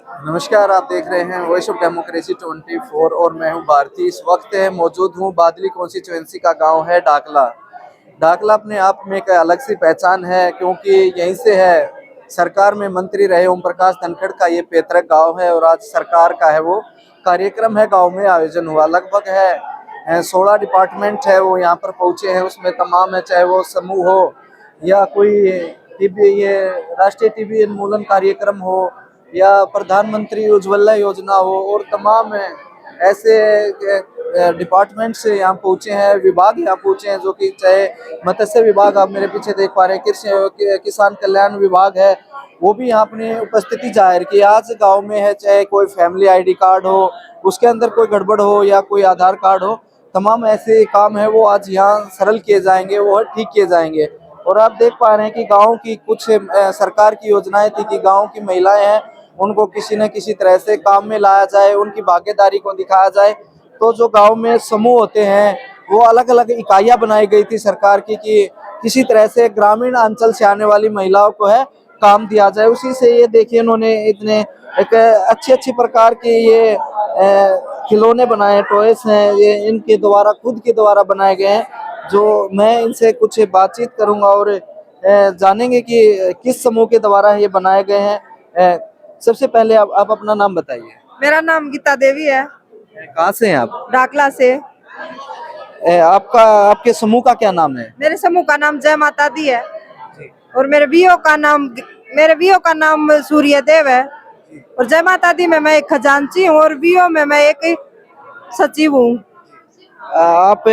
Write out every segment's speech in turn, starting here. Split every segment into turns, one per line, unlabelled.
नमस्कार, आप देख रहे हैं वॉइस ऑफ डेमोक्रेसी 24 और मैं हूं भारती। इस वक्त मौजूद हूं बादली कॉन्स्टिट्यूएंसी का गांव है डाकला। डाकला अपने आप में एक अलग सी पहचान है क्योंकि यहीं से है सरकार में मंत्री रहे ओम प्रकाश धनखड़ का ये पैतृक गांव है और आज सरकार का है वो कार्यक्रम है गांव में आयोजन हुआ। लगभग है 16 डिपार्टमेंट है वो यहाँ पर पहुंचे हैं। उसमें तमाम है, चाहे वो समूह हो या कोई टीबी ये राष्ट्रीय टीबी उन्मूलन कार्यक्रम हो या प्रधानमंत्री उज्ज्वला योजना हो और तमाम ऐसे डिपार्टमेंट से यहाँ पहुंचे हैं, विभाग यहाँ पहुंचे हैं, जो कि चाहे मत्स्य विभाग आप मेरे पीछे देख पा रहे हैं, कृषि किसान कल्याण विभाग है, वो भी यहाँ अपनी उपस्थिति जाहिर की। आज गांव में है, चाहे कोई फैमिली आईडी कार्ड हो, उसके अंदर कोई गड़बड़ हो या कोई आधार कार्ड हो, तमाम ऐसे काम है वो आज यहाँ सरल किए जाएंगे, वो ठीक किए जाएंगे। और आप देख पा रहे हैं कि गांव की कुछ सरकार की योजनाएं थी कि गांव की महिलाएं हैं उनको किसी न किसी तरह से काम में लाया जाए, उनकी भागीदारी को दिखाया जाए। तो जो गांव में समूह होते हैं वो अलग अलग इकाइयां बनाई गई थी सरकार की कि किसी तरह से ग्रामीण अंचल से आने वाली महिलाओं को है काम दिया जाए। उसी से ये देखिए इन्होंने इतने एक अच्छी अच्छी प्रकार के ये खिलौने बनाए, टॉयस हैं, ये इनके द्वारा खुद के द्वारा बनाए गए हैं। जो मैं इनसे कुछ बातचीत करूंगा और जानेंगे कि किस समूह के द्वारा ये बनाए गए हैं। सबसे पहले आप अपना नाम बताइए।
मेरा नाम गीता देवी है।
कहाँ से हैं आप?
डाकला से।
आपका आपके समूह का क्या नाम है?
मेरे समूह का नाम जय माता दी है और मेरे वीओ का नाम सूर्यदेव है और जय माता दी में मैं एक खजांची हूँ और वीओ में मैं एक सचिव हूँ।
आप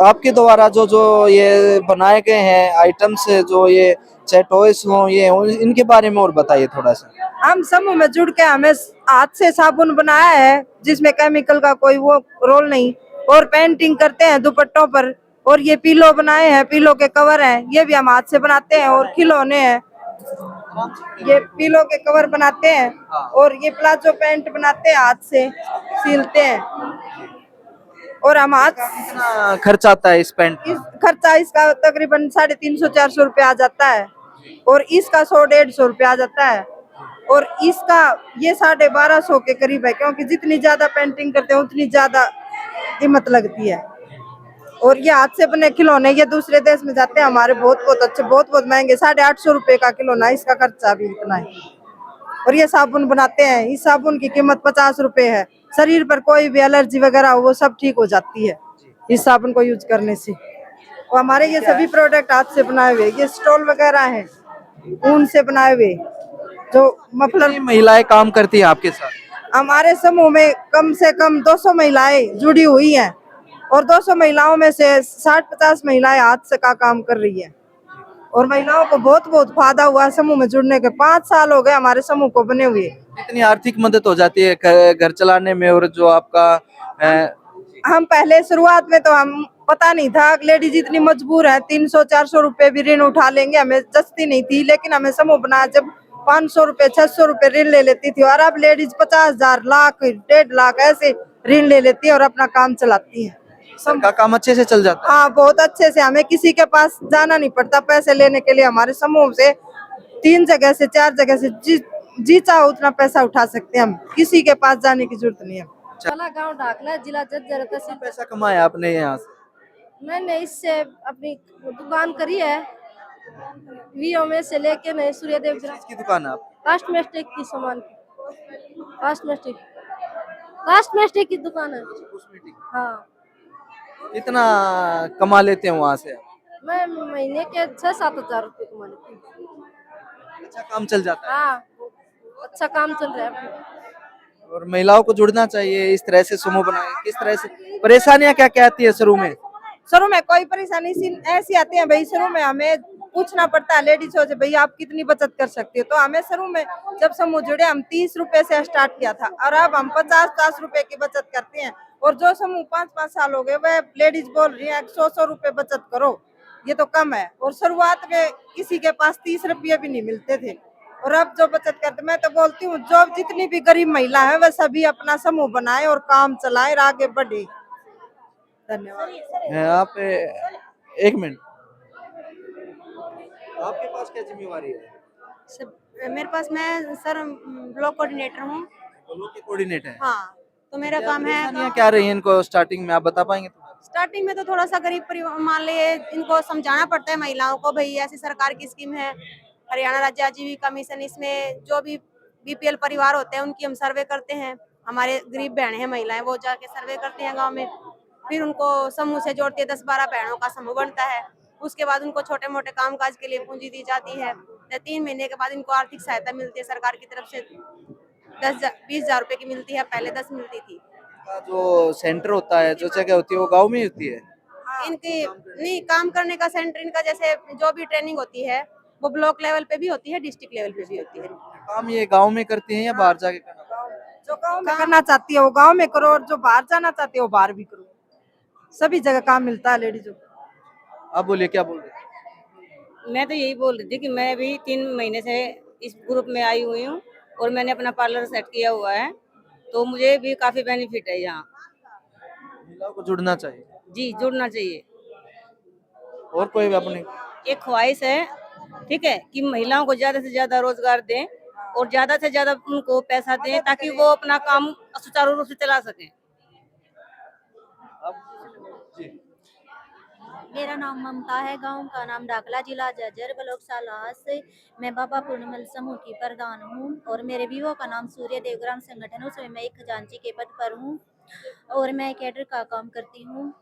आपके द्वारा जो जो ये बनाए गए हैं आइटम्स, जो ये चाहे टॉयस हो ये हो, इनके बारे में और बताइए थोड़ा सा।
हम समूह में जुड़ के हमें हाथ से साबुन बनाया है जिसमें केमिकल का कोई वो रोल नहीं, और पेंटिंग करते हैं दुपट्टों पर, और ये पिलो बनाए हैं, पिलो के कवर हैं, ये भी हम हाथ से बनाते हैं, और खिलौने हैं, ये पिलो के कवर बनाते हैं, और ये प्लाजो पैंट बनाते हैं, हाथ से सिलते हैं। और हम हाथ
कितना खर्च आता है इस पेंट का?
खर्चा इसका तकरीबन 350-400 रुपये आ जाता है, और इसका 100-150 रुपये आ जाता है, और इसका ये 1250 के करीब है, क्योंकि जितनी ज्यादा पेंटिंग करते हैं उतनी ज्यादा कीमत लगती है। और ये हाथ से बने खिलौने ये दूसरे देश में जाते हैं, हमारे बहुत बहुत अच्छे, बहुत बहुत महंगे, 850 रुपये का खिलौना, इसका खर्चा भी इतना है। और ये साबुन बनाते हैं, इस साबुन की कीमत 50 रुपए है। शरीर पर कोई भी एलर्जी वगैरह हो वो सब ठीक हो जाती है इस साबुन को यूज करने से। और हमारे ये सभी प्रोडक्ट हाथ से बनाए हुए, ये स्टॉल वगैरह है ऊन से बनाए हुए, जो मफलर।
महिलाएं काम करती हैं आपके साथ?
हमारे समूह में कम से कम 200 महिलाएं जुड़ी हुई हैं, और 200 महिलाओं में से 60-50 महिलाएं हाथ से का काम कर रही है, और महिलाओं को बहुत बहुत फायदा हुआ समूह में जुड़ने के। 5 साल हो गए हमारे समूह को बने हुए।
कितनी आर्थिक मदद हो जाती है घर चलाने में? और जो आपका
हम पहले शुरुआत में तो हम पता नहीं था, लेडीज इतनी मजबूर है, 300-400 रुपए भी ऋण उठा लेंगे, हमें जस्ती नहीं थी, लेकिन हमें समूह बनाया जब 500 रुपए 600 रुपए ऋण ले लेती थी, और अब लेडीज 50,000 लाख 1.5 लाख ऐसे ऋण ले लेती है और अपना काम चलाती है।
सबका काम अच्छे से चल जाता है?
हाँ, बहुत अच्छे से, हमें किसी के पास जाना नहीं पड़ता पैसे लेने के लिए। हमारे समूह से 3 जगह से 4 जगह से जी चाहो उतना पैसा उठा सकते हैं, हम किसी के पास जाने की जरूरत नहीं है।
गांव ढाकला, जिला जज्जर, तहसील।
पैसा कमाया आपने यहाँ से?
मैंने इससे अपनी दुकान करी है, वीओ में से लेके नहीं सूर्यदेव
की दुकान है आप?
कास्टमेस्टिक की सामान की, कास्टमेस्टिक की दुकान है। हाँ।
कितना कमा लेते हैं वहाँ से?
मैं महीने के 6-7 हजार रुपये कमा लेती हूँ।
अच्छा काम चल जाता है?
हाँ, अच्छा काम चल रहा है।
और महिलाओं को जुड़ना चाहिए, इस तरह से समूह बनाए। किस तरह से परेशानियां क्या क्या आती है शुरू में?
शुरू में कोई परेशानी ऐसी आती है भाई, शुरू में हमें पूछना पड़ता है लेडीज से, भाई आप कितनी बचत कर सकती हो। तो हमें शुरू में जब समूह जुड़े हम 30 रुपए से स्टार्ट किया था, और अब हम 50-50 रुपए की बचत करते हैं। और जो समूह 5-5 साल हो गए वह लेडीज बोल रही है 100-100 रुपए बचत करो, ये तो कम है। और शुरुआत में किसी के पास 30 रुपये भी नहीं मिलते थे, और अब जो बचत करते, मैं तो बोलती हूँ जो जितनी भी गरीब महिला है वह सभी अपना समूह बनाए और काम चलाए और आगे बढ़े। धन्यवाद।
आप एक मिनट, आपके पास क्या जिम्मेवारी है?
सब
मेरे पास मैं सर ब्लॉक कोऑर्डिनेटर हूँ।
ब्लॉक के कोऑर्डिनेटर हैं।
हाँ, तो मेरा
क्या
काम है।
परेशानियां क्या रही हैं इनको स्टार्टिंग में, आप बता पाएंगे थोड़ा?
स्टार्टिंग में तो थोड़ा सा गरीब परिवार मान लिए, इनको समझाना पड़ता है महिलाओं को, भाई ऐसी सरकार की स्कीम है हरियाणा राज्य आजीविका मिशन, इसमें जो भी बीपीएल परिवार होते हैं उनकी हम सर्वे करते हैं। हमारे गरीब बहनें हैं महिलाएं, वो जाके सर्वे करते हैं गांव में, फिर उनको समूह से जोड़ती है। 10-12 बहनों का समूह बनता है। उसके बाद उनको छोटे मोटे कामकाज के लिए पूंजी दी जाती है। 3 महीने के बाद इनको आर्थिक सहायता मिलती है सरकार की तरफ से। 20,000 रुपए की मिलती है, पहले 10 मिलती थी।
का जो सेंटर होता है, जो जगह होती है, वो गांव में ही होती है।
इनकी नहीं, काम करने का सेंटर इनका, जैसे जो भी ट्रेनिंग होती है वो ब्लॉक लेवल पे भी होती है, डिस्ट्रिक्ट लेवल पे भी होती है।
काम ये गांव में करती हैं या बाहर जाके करना पड़ता है?
जो गांव में करना चाहती है वो गांव में करो, और जो बाहर जाना चाहती है वो बाहर भी करो। सभी जगह काम मिलता है लेडीजों को।
आप बोलिए, क्या बोल रहे हैं?
मैं तो यही बोल रही थी कि मैं भी 3 महीने से इस ग्रुप में आई हुई हूँ और मैंने अपना पार्लर सेट किया हुआ है, तो मुझे भी काफी बेनिफिट है यहाँ।
महिलाओं को जुड़ना चाहिए।
जी, जुड़ना चाहिए।
और कोई भी अपने
एक ख्वाहिश है, ठीक है, कि महिलाओं को ज्यादा से ज्यादा रोजगार दें और ज्यादा से ज्यादा उनको पैसा दें ताकि वो अपना काम सुचारू रूप से चला सकें।
जी।
मेरा नाम ममता है, गांव का नाम डाकला, जिला जर्जर, ब्लॉक सालास से। मैं बाबा पूर्णमल समूह की प्रधान हूँ और मेरे विवो का नाम सूर्य देवग्राम संगठन, उसमें मैं एक खजांची के पद पर हूँ और मैं कैडर का काम करती हूँ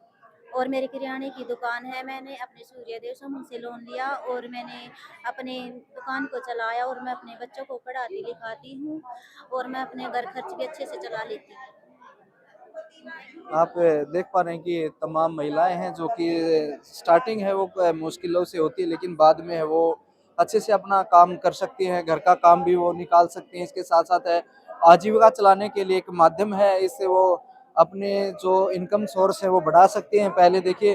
और मेरे किराने की दुकान है। मैंने अपने सूर्यदेव समूह से लोन लिया और मैंने अपने दुकान को चलाया और मैं अपने बच्चों को पढ़ाती लिखाती हूँ और मैं अपने घर खर्च भी अच्छे से चला लेती हूँ।
आप देख पा रहे हैं कि तमाम महिलाएं हैं जो कि स्टार्टिंग है वो मुश्किलों से होती है, लेकिन बाद में है वो अच्छे से अपना काम कर सकती हैं, घर का काम भी वो निकाल सकती हैं। इसके साथ साथ है आजीविका चलाने के लिए एक माध्यम है, इससे वो अपने जो इनकम सोर्स है वो बढ़ा सकती हैं। पहले देखिए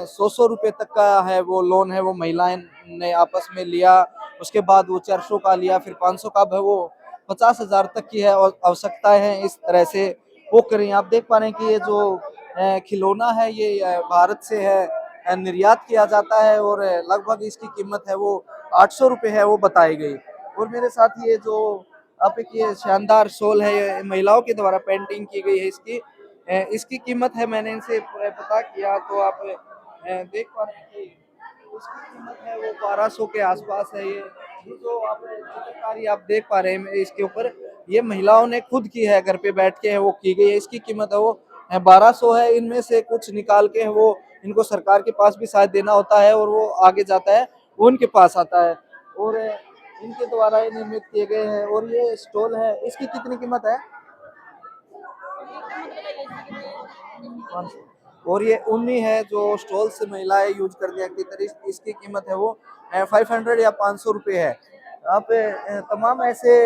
100-100 रुपये तक का है वो लोन है वो महिलाएं ने आपस में लिया, उसके बाद वो 400 का लिया, फिर 500 का, अब है वो 50,000 तक की है और आवश्यकताएं हैं। इस तरह से वो करें। आप देख पा रहे हैं कि ये जो खिलौना है ये भारत से है निर्यात किया जाता है और लगभग इसकी कीमत है वो 800 रुपये है वो बताई गई। और मेरे साथ ये जो आप एक ये शानदार शॉल है, ये महिलाओं के द्वारा पेंटिंग की गई है, इसकी कीमत है, मैंने इनसे पता किया तो आप देख पा रहे हैं कि इसकी कीमत है वो 1200 के आसपास है। ये जो आप चित्रकारी आप देख पा रहे हैं इसके ऊपर, ये महिलाओं ने खुद की है, घर पे बैठ के है वो की गई है। इसकी कीमत है वो 1200 है। इनमें से कुछ निकाल के है वो इनको सरकार के पास भी शायद देना होता है और वो आगे जाता है, वो उनके पास आता है और इनके द्वारा ये निर्मित किए गए हैं। और ये स्टॉल है, इसकी कितनी कीमत है? 500। और ये ऊनी है जो स्टॉल से महिलाएं यूज करती हैं, इसकी कीमत है वो 500 या 500 रुपये है। आप तमाम ऐसे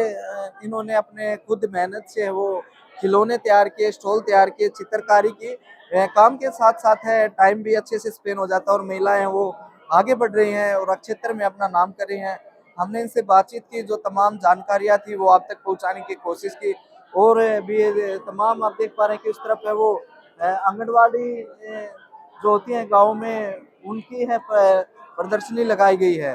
इन्होंने अपने खुद मेहनत से वो खिलौने तैयार किए, स्टॉल तैयार किए, चित्रकारी की। काम के साथ साथ है टाइम भी अच्छे से स्पेंड हो जाता है और महिलाएं हैं वो आगे बढ़ रही हैं और क्षेत्र में अपना नाम कर रही हैं। हमने इनसे बातचीत की, जो तमाम जानकारियाँ थी वो आप तक पहुँचाने की कोशिश की और भी तमाम आप देख पा रहे हैं कि उस तरफ है वो आंगनवाड़ी जो होती हैं गाँव में, उनकी है प्रदर्शनी लगाई गई है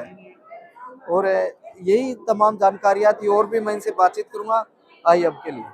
और यही तमाम जानकारियाँ थी। और भी मैं इनसे बातचीत करूँगा, आइए अब के लिए।